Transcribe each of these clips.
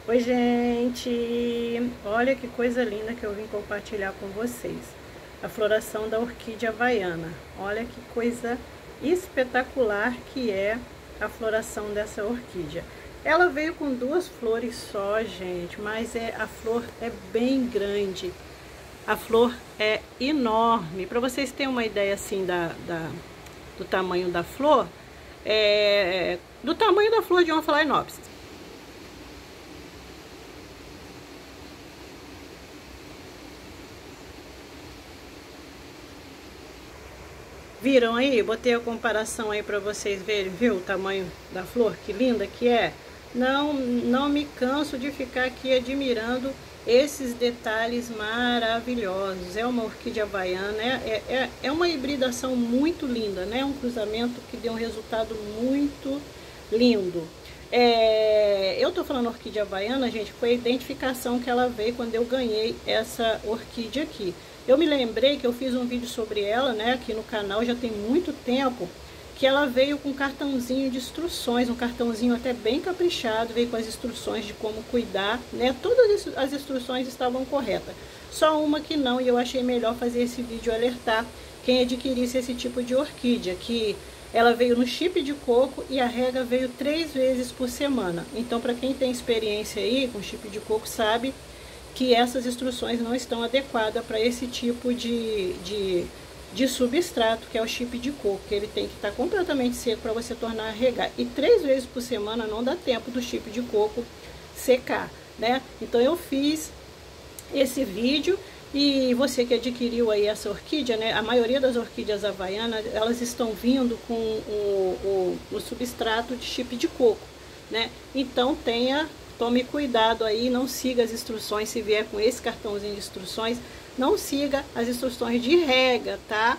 Oi, gente! Olha que coisa linda que eu vim compartilhar com vocês. A floração da orquídea havaiana. Olha que coisa espetacular que é a floração dessa orquídea. Ela veio com duas flores só, gente, mas a flor é bem grande. A flor é enorme. Para vocês terem uma ideia assim do tamanho da flor, do tamanho da flor de uma phalaenopsis. Viram aí? Botei a comparação aí para vocês verem, viu o tamanho da flor? Que linda que é. Não me canso de ficar aqui admirando esses detalhes maravilhosos. É uma orquídea havaiana, é uma hibridação muito linda, né? Um cruzamento que deu um resultado muito lindo. Eu tô falando orquídea havaiana, gente, foi a identificação que ela veio quando eu ganhei essa orquídea aqui. Eu me lembrei que eu fiz um vídeo sobre ela, né, aqui no canal, já tem muito tempo, que ela veio com um cartãozinho de instruções, um cartãozinho até bem caprichado, veio com as instruções de como cuidar, né, todas as instruções estavam corretas, só uma que não, e eu achei melhor fazer esse vídeo alertar quem adquirisse esse tipo de orquídea, que ela veio no chip de coco e a rega veio 3 vezes por semana. Então, para quem tem experiência aí com chip de coco, sabe que essas instruções não estão adequadas para esse tipo de substrato, que é o chip de coco, que ele tem que estar completamente seco para você tornar a regar. E 3 vezes por semana não dá tempo do chip de coco secar, né? Então eu fiz esse vídeo. E você que adquiriu aí essa orquídea, né? A maioria das orquídeas havaianas, elas estão vindo com o substrato de chip de coco, né? Então tome cuidado aí, não siga as instruções. Se vier com esse cartãozinho de instruções, não siga as instruções de rega, tá?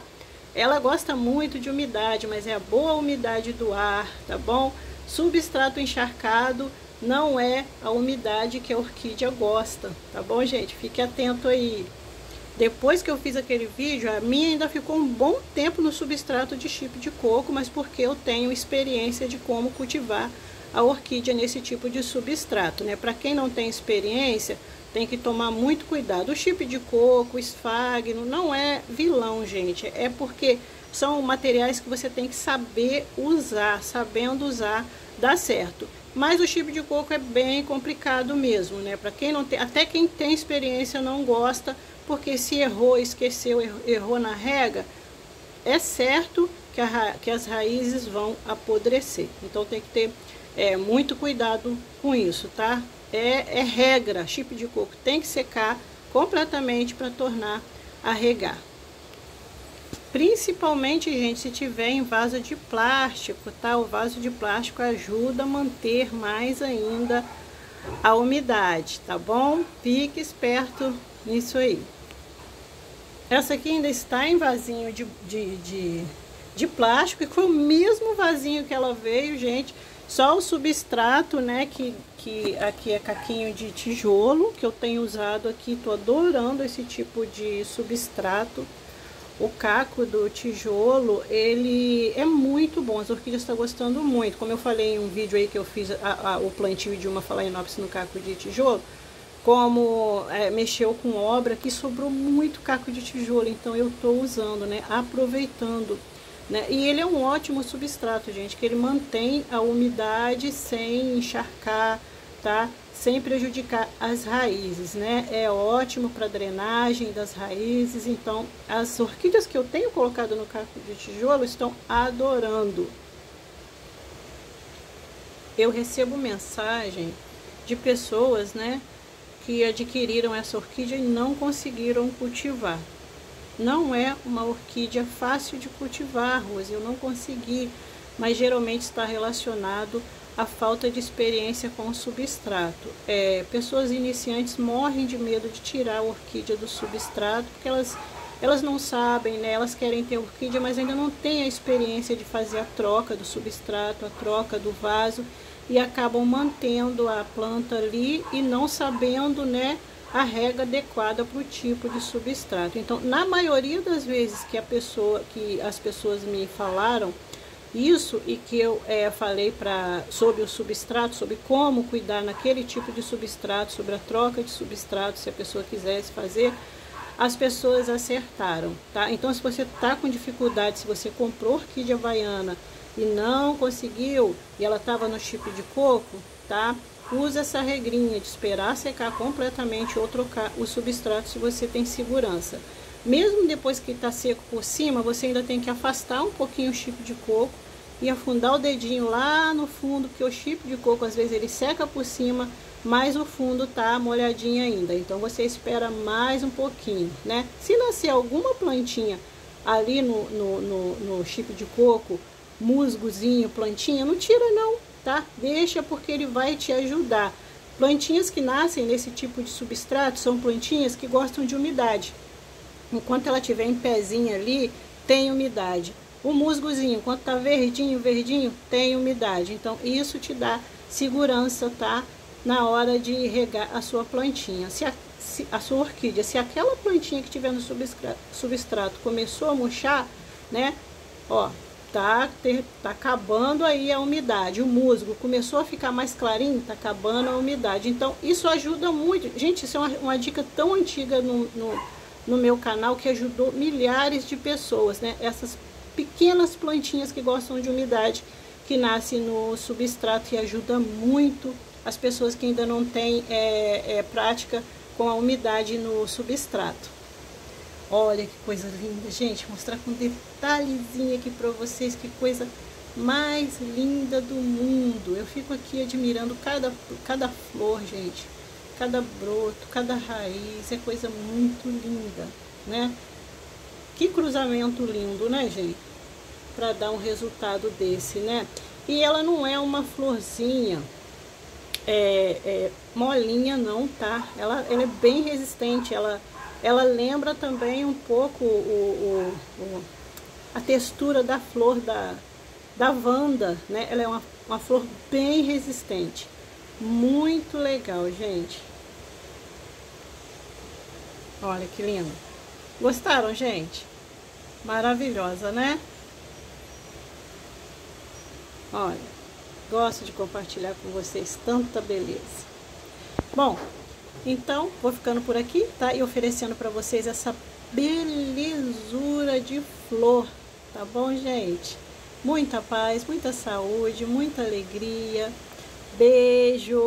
Ela gosta muito de umidade, mas é a boa umidade do ar, tá bom? Substrato encharcado não é a umidade que a orquídea gosta, tá bom, gente? Fique atento aí. Depois que eu fiz aquele vídeo, a minha ainda ficou um bom tempo no substrato de chip de coco, mas porque eu tenho experiência de como cultivar a orquídea nesse tipo de substrato, né? Para quem não tem experiência, tem que tomar muito cuidado. O chip de coco, o esfagno, não é vilão, gente. É porque são materiais que você tem que saber usar, sabendo usar, dá certo. Mas o chip de coco é bem complicado mesmo, né? Para quem não tem, até quem tem experiência não gosta, porque se errou, esqueceu, errou na rega, é certo que as raízes vão apodrecer. Então tem que ter muito cuidado com isso, tá? É regra, chip de coco tem que secar completamente para tornar a regar. Principalmente, gente, se tiver em vaso de plástico, tá? O vaso de plástico ajuda a manter mais ainda a umidade, tá bom? Fique esperto nisso aí. Essa aqui ainda está em vasinho de plástico, e foi o mesmo vasinho que ela veio, gente. Só o substrato, né, que aqui é caquinho de tijolo, que eu tenho usado aqui. Tô adorando esse tipo de substrato. O caco do tijolo, ele é muito bom, as orquídeas estão gostando muito. Como eu falei em um vídeo aí que eu fiz o plantio de uma phalaenopsis no caco de tijolo, como mexeu com obra, que sobrou muito caco de tijolo, então eu estou usando, né, aproveitando, né? E ele é um ótimo substrato, gente, que ele mantém a umidade sem encharcar, tá? Sem prejudicar as raízes, né? É ótimo para drenagem das raízes. Então, as orquídeas que eu tenho colocado no caco de tijolo estão adorando. Eu recebo mensagem de pessoas, né, que adquiriram essa orquídea e não conseguiram cultivar. Não é uma orquídea fácil de cultivar, Rose, eu não consegui, mas geralmente está relacionado à falta de experiência com o substrato. Pessoas iniciantes morrem de medo de tirar a orquídea do substrato, porque elas não sabem, né? Elas querem ter orquídea, mas ainda não têm a experiência de fazer a troca do substrato, a troca do vaso, e acabam mantendo a planta ali e não sabendo, né, a rega adequada para o tipo de substrato. Então, na maioria das vezes que as pessoas me falaram Isso e que eu falei sobre o substrato, sobre como cuidar naquele tipo de substrato, sobre a troca de substrato, se a pessoa quisesse fazer, as pessoas acertaram, tá? Então, se você está com dificuldade, se você comprou orquídea havaiana e não conseguiu, e ela estava no chip de coco, tá? Usa essa regrinha de esperar secar completamente ou trocar o substrato se você tem segurança. Mesmo depois que está seco por cima, você ainda tem que afastar um pouquinho o chip de coco e afundar o dedinho lá no fundo, porque o chip de coco às vezes ele seca por cima, mas o fundo tá molhadinho ainda. Então você espera mais um pouquinho, né? Se nascer alguma plantinha ali no chip de coco, musgozinho, plantinha, não tira não, tá? Deixa, porque ele vai te ajudar. Plantinhas que nascem nesse tipo de substrato são plantinhas que gostam de umidade. Enquanto ela tiver em pezinho ali, tem umidade. O musgozinho, enquanto tá verdinho, tem umidade. Então, isso te dá segurança, tá? Na hora de regar a sua plantinha. Se a sua orquídea, se aquela plantinha que tiver no substrato começou a murchar, né? Ó, tá acabando aí a umidade. O musgo começou a ficar mais clarinho, tá acabando a umidade. Então, isso ajuda muito. Gente, isso é uma dica tão antiga no meu canal, que ajudou milhares de pessoas, né? Essas pequenas plantinhas que gostam de umidade, que nascem no substrato, e ajuda muito as pessoas que ainda não têm prática com a umidade no substrato. Olha que coisa linda, gente, mostrar com detalhezinho aqui para vocês, que coisa mais linda do mundo. Eu fico aqui admirando cada flor, gente, cada broto, cada raiz, é coisa muito linda, né? Que cruzamento lindo, né, gente? Para dar um resultado desse, né? E ela não é uma florzinha molinha, não, tá? Ela é bem resistente. Ela lembra também um pouco a textura da flor da Vanda, né? Ela é uma flor bem resistente. Muito legal, gente. Olha que lindo. Gostaram, gente? Maravilhosa, né? Olha, gosto de compartilhar com vocês tanta beleza. Bom, então vou ficando por aqui, tá? E oferecendo para vocês essa belezura de flor, tá bom, gente? Muita paz, muita saúde, muita alegria. Beijo!